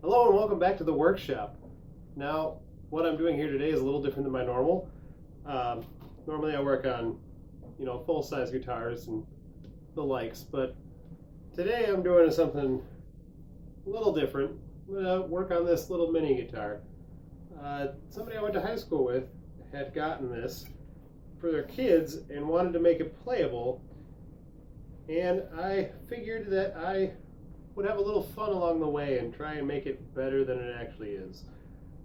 Hello and welcome back to the workshop. Now, what I'm doing here today is a little different than my normal. Um, Normally I work on, full-size guitars and the likes, but today I'm doing something a little different. I'm gonna work on this little mini guitar. Somebody I went to high school with had gotten this for their kids and wanted to make it playable, and I figured that I would have a little fun along the way and try and make it better than it actually is.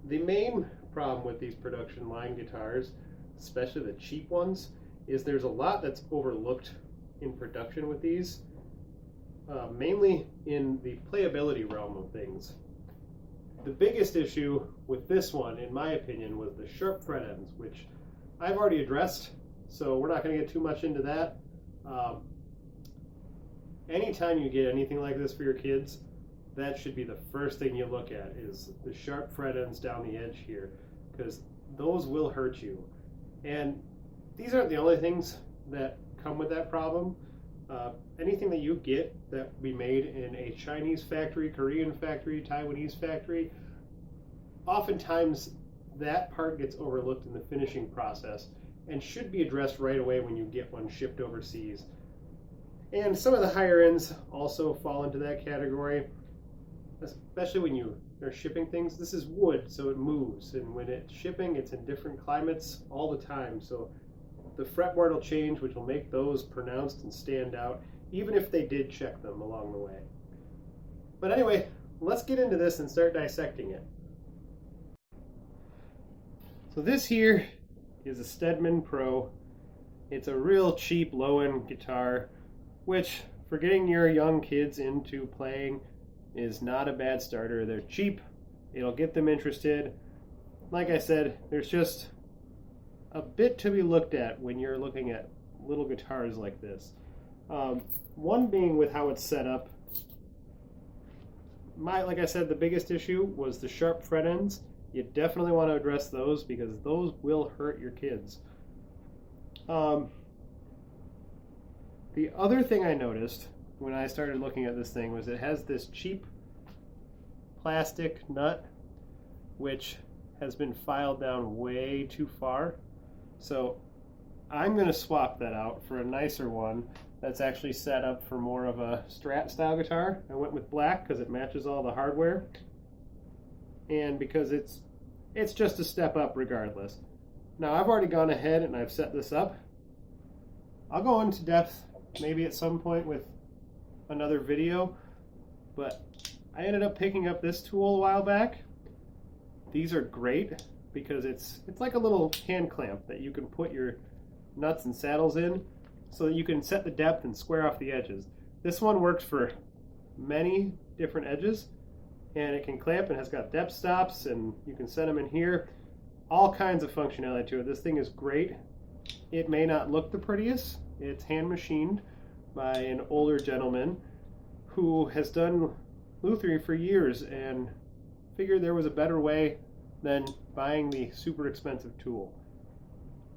The main problem with these production line guitars, especially the cheap ones, is there's a lot that's overlooked in production with these, mainly in the playability realm of things. The biggest issue with this one, in my opinion, was the sharp fret ends, which I've already addressed, so we're not going to get too much into that. Anytime you get anything like this for your kids, that should be the first thing you look at is the sharp fret ends down the edge here, because those will hurt you. And these aren't the only things that come with that problem. Anything that you get that will be made in a Chinese factory, Korean factory, Taiwanese factory, oftentimes that part gets overlooked in the finishing process and should be addressed right away when you get one shipped overseas. And some of the higher ends also fall into that category, especially when you are shipping things. This is wood, so it moves, and when it's shipping, it's in different climates all the time. So the fretboard will change, which will make those pronounced and stand out, even if they did check them along the way. But anyway, let's get into this and start dissecting it. So this here is a Stedman Pro. It's a real cheap low-end guitar, which for getting your young kids into playing is not a bad starter. They're cheap, it'll get them interested. Like I said, there's just a bit to be looked at when you're looking at little guitars like this. One being with how it's set up. Like I said, the biggest issue was the sharp fret ends. You definitely want to address those because those will hurt your kids. The other thing I noticed when I started looking at this thing was it has this cheap plastic nut which has been filed down way too far. So I'm going to swap that out for a nicer one that's actually set up for more of a Strat style guitar. I went with black because it matches all the hardware and because it's just a step up regardless. Now I've already gone ahead and I've set this up. I'll go into depth maybe at some point with another video, but I ended up picking up this tool a while back. These are great because it's like a little hand clamp that you can put your nuts and saddles in so that you can set the depth and square off the edges. This one works for many different edges and it can clamp and has got depth stops and you can set them in here. All kinds of functionality to it. This thing is great. It may not look the prettiest. It's hand machined by an older gentleman who has done luthiery for years and figured there was a better way than buying the super expensive tool.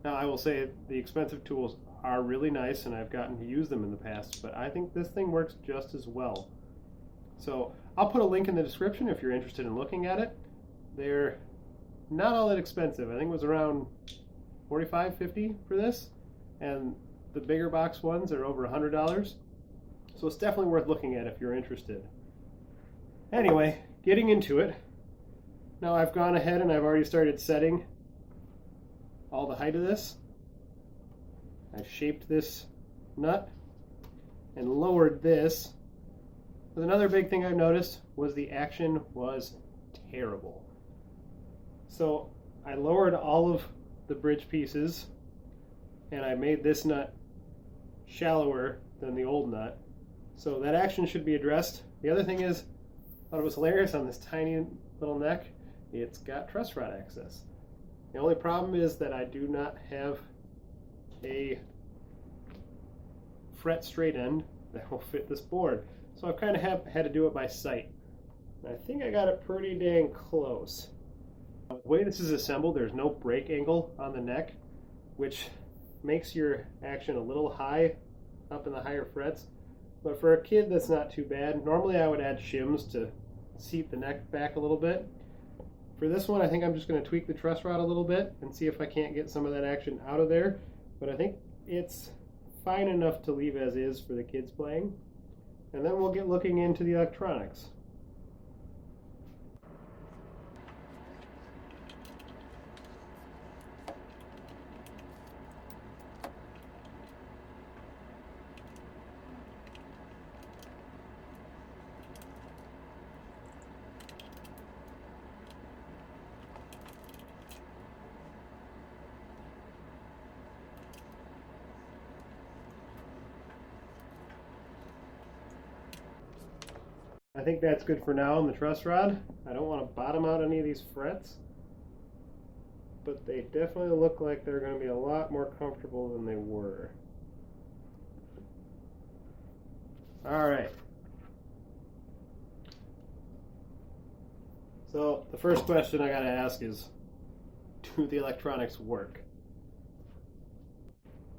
Now I will say the expensive tools are really nice and I've gotten to use them in the past, but I think this thing works just as well. So I'll put a link in the description if you're interested in looking at it. They're not all that expensive. I think it was around $45, $50 for this, and the bigger box ones are over $100. So it's definitely worth looking at if you're interested. Anyway, getting into it. Now I've gone ahead and I've already started setting all the height of this. I've shaped this nut and lowered this. But another big thing I've noticed was the action was terrible. So I lowered all of the bridge pieces and I made this nut shallower than the old nut. So that action should be addressed. The other thing is, I thought it was hilarious on this tiny little neck, it's got truss rod access. The only problem is that I do not have a fret straight end that will fit this board. So I've kind of had to do it by sight. And I think I got it pretty dang close. The way this is assembled, there's no break angle on the neck, which makes your action a little high up in the higher frets. But for a kid, that's not too bad. Normally I would add shims to seat the neck back a little bit. For this one, I think I'm just going to tweak the truss rod a little bit and see if I can't get some of that action out of there. But I think it's fine enough to leave as is for the kids playing. And then we'll get looking into the electronics. I think that's good for now on the truss rod. I don't want to bottom out any of these frets, but they definitely look like they're going to be a lot more comfortable than they were. All right. So the first question I got to ask is, do the electronics work?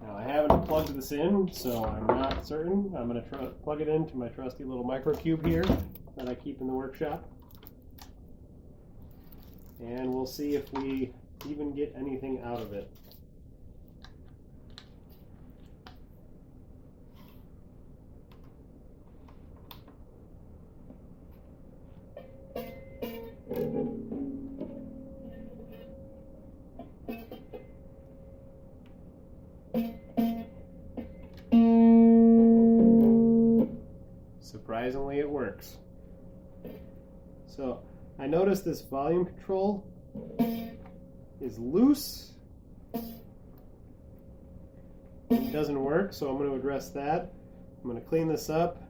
Now I haven't plugged this in, so I'm not certain. I'm going to plug it into my trusty little microcube here that I keep in the workshop. And we'll see if we even get anything out of it. Surprisingly, it works. So I noticed this volume control is loose. It doesn't work, so I'm going to address that. I'm going to clean this up.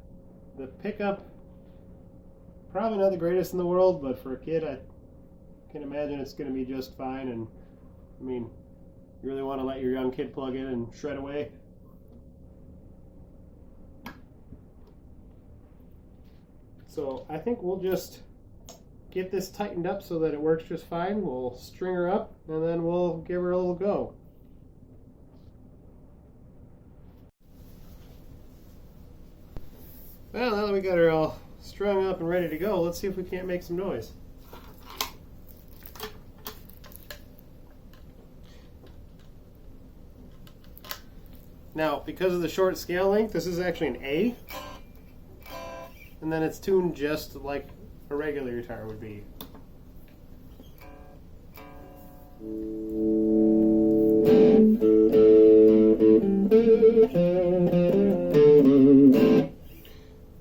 The pickup, probably not the greatest in the world, but for a kid, I can imagine it's going to be just fine. And I mean, you really want to let your young kid plug in and shred away? So I think we'll just get this tightened up so that it works just fine. We'll string her up and then we'll give her a little go. Well, now that we got her all strung up and ready to go, let's see if we can't make some noise. Now, because of the short scale length, this is actually an A. And then it's tuned just like a regular guitar would be.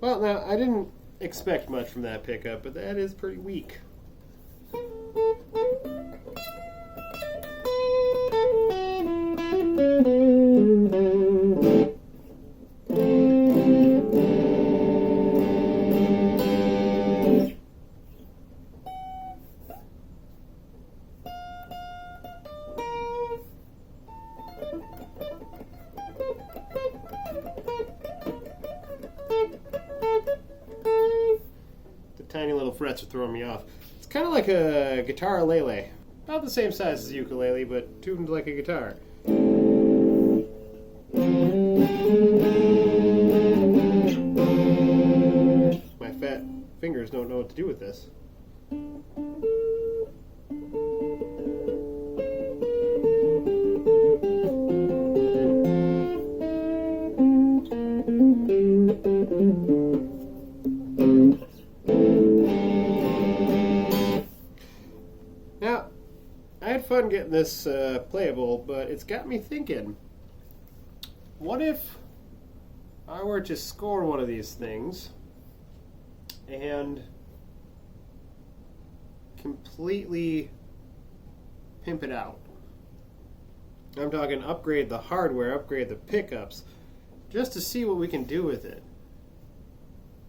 Well, now, I didn't expect much from that pickup, but that is pretty weak. Tiny little frets are throwing me off. It's kind of like a guitar ukulele. About the same size as a ukulele, but tuned like a guitar. My fat fingers don't know what to do with this. Now, I had fun getting this playable, but it's got me thinking, what if I were to score one of these things and completely pimp it out? I'm talking upgrade the hardware, upgrade the pickups, just to see what we can do with it.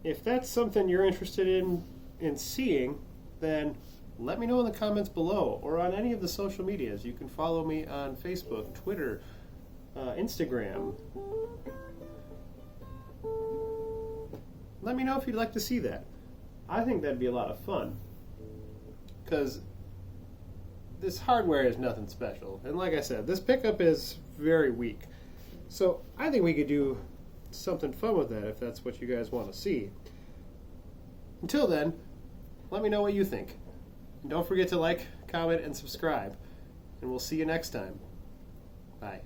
If that's something you're interested in seeing, then let me know in the comments below or on any of the social medias. You can follow me on Facebook, Twitter, Instagram. Let me know if you'd like to see that. I think that'd be a lot of fun, because this hardware is nothing special. And like I said, this pickup is very weak. So I think we could do something fun with that if that's what you guys want to see. Until then, let me know what you think. And don't forget to like, comment, and subscribe. And we'll see you next time. Bye.